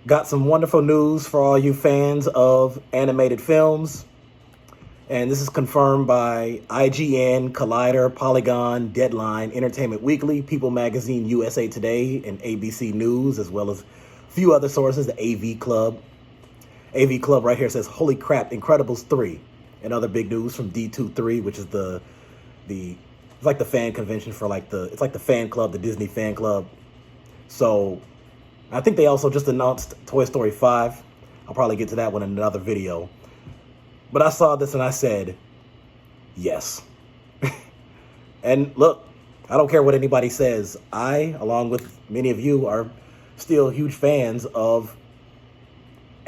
Got some wonderful news for all you fans of animated films. And this is confirmed by IGN, Collider, Polygon, Deadline, Entertainment Weekly, People Magazine, USA Today, and ABC News, as well as a few other sources, the AV Club. AV Club right here says, holy crap, Incredibles 3. And other big news from D23, which is it's like the fan convention for it's like the fan club, the Disney fan club. So I think they also just announced Toy Story 5. I'll probably get to that one in another video. But I saw this and I said, yes. And look, I don't care what anybody says. I, along with many of you, are still huge fans of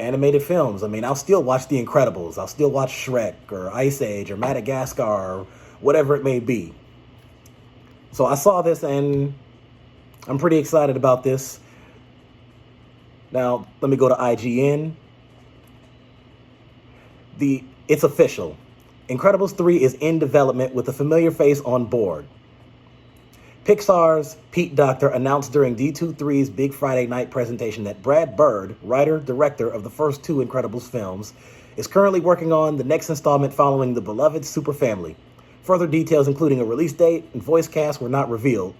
animated films. I mean, I'll still watch The Incredibles. I'll still watch Shrek or Ice Age or Madagascar or whatever it may be. So I saw this and I'm pretty excited about this. Now, let me go to IGN. It's official. Incredibles 3 is in development with a familiar face on board. Pixar's Pete Docter announced during D23's Big Friday night presentation that Brad Bird, writer-director of the first two Incredibles films, is currently working on the next installment following the beloved super family. Further details, including a release date and voice cast, were not revealed.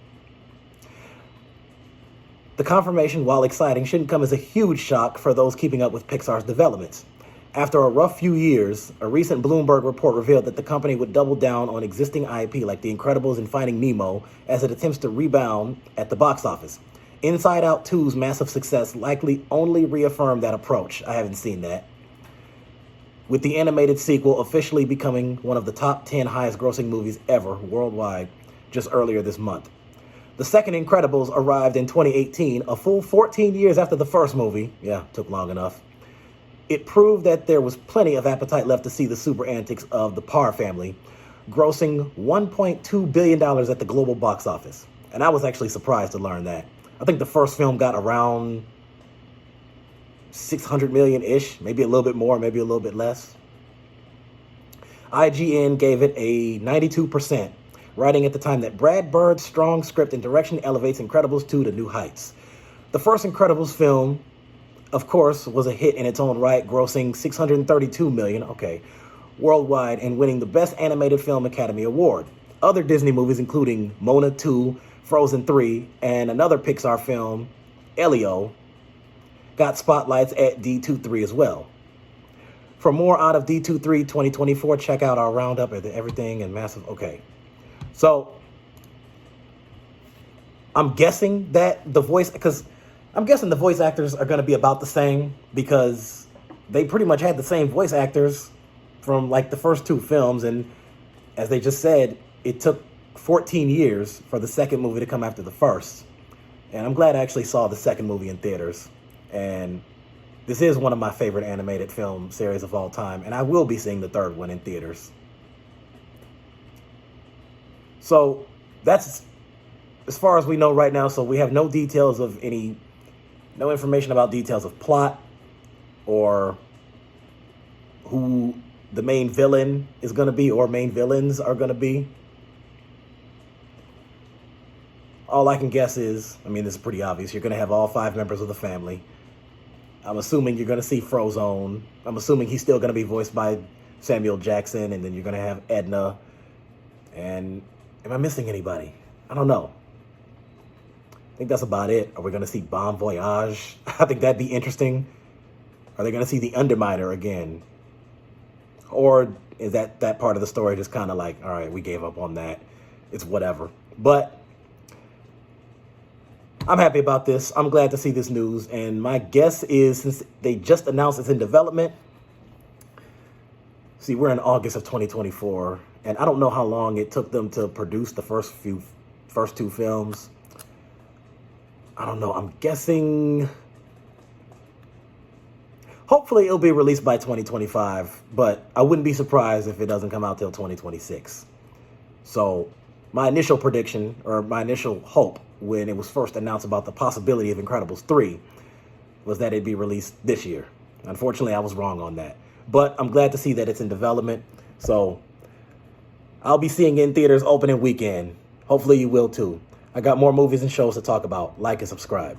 The confirmation, while exciting, shouldn't come as a huge shock for those keeping up with Pixar's developments. After a rough few years, a recent Bloomberg report revealed that the company would double down on existing IP like The Incredibles and Finding Nemo as it attempts to rebound at the box office. Inside Out 2's massive success likely only reaffirmed that approach. I haven't seen that. With the animated sequel officially becoming one of the top 10 highest grossing movies ever worldwide just earlier this month. The second Incredibles arrived in 2018, a full 14 years after the first movie. Yeah, took long enough. It proved that there was plenty of appetite left to see the super antics of the Parr family, grossing $1.2 billion at the global box office. And I was actually surprised to learn that. I think the first film got around 600 million-ish, maybe a little bit more, maybe a little bit less. IGN gave it a 92%, writing at the time that Brad Bird's strong script and direction elevates Incredibles 2 to new heights. The first Incredibles film, of course, was a hit in its own right, grossing $632 million, worldwide, and winning the Best Animated Film Academy Award. Other Disney movies, including Moana 2, Frozen 3, and another Pixar film, Elio, got spotlights at D23 as well. For more out of D23 2024, check out our roundup of everything and massive. So I'm guessing that the voice actors are going to be about the same because they pretty much had the same voice actors from like the first two films. And as they just said, it took 14 years for the second movie to come after the first. And I'm glad I actually saw the second movie in theaters. And this is one of my favorite animated film series of all time. And I will be seeing the third one in theaters. So that's as far as we know right now. So we have no details of no information about details of plot or who the main villain is going to be or main villains are going to be. All I can guess is, this is pretty obvious. You're going to have all 5 members of the family. I'm assuming you're going to see Frozone. I'm assuming he's still going to be voiced by Samuel Jackson. And then you're going to have Edna. And am I missing anybody? I don't know. I think that's about it. Are we going to see Bon Voyage? I think that'd be interesting. Are they going to see the Underminer again? Or is that part of the story just kind of like, all right, we gave up on that. It's whatever. But I'm happy about this. I'm glad to see this news. And my guess is, since they just announced it's in development, see, we're in August of 2024. And I don't know how long it took them to produce the first two films. I don't know. I'm guessing hopefully it'll be released by 2025, but I wouldn't be surprised if it doesn't come out till 2026. So my initial prediction, or my initial hope when it was first announced about the possibility of Incredibles 3, was that it'd be released this year. Unfortunately, I was wrong on that. But I'm glad to see that it's in development. So I'll be seeing it in theaters opening weekend. Hopefully you will too. I got more movies and shows to talk about. Like and subscribe.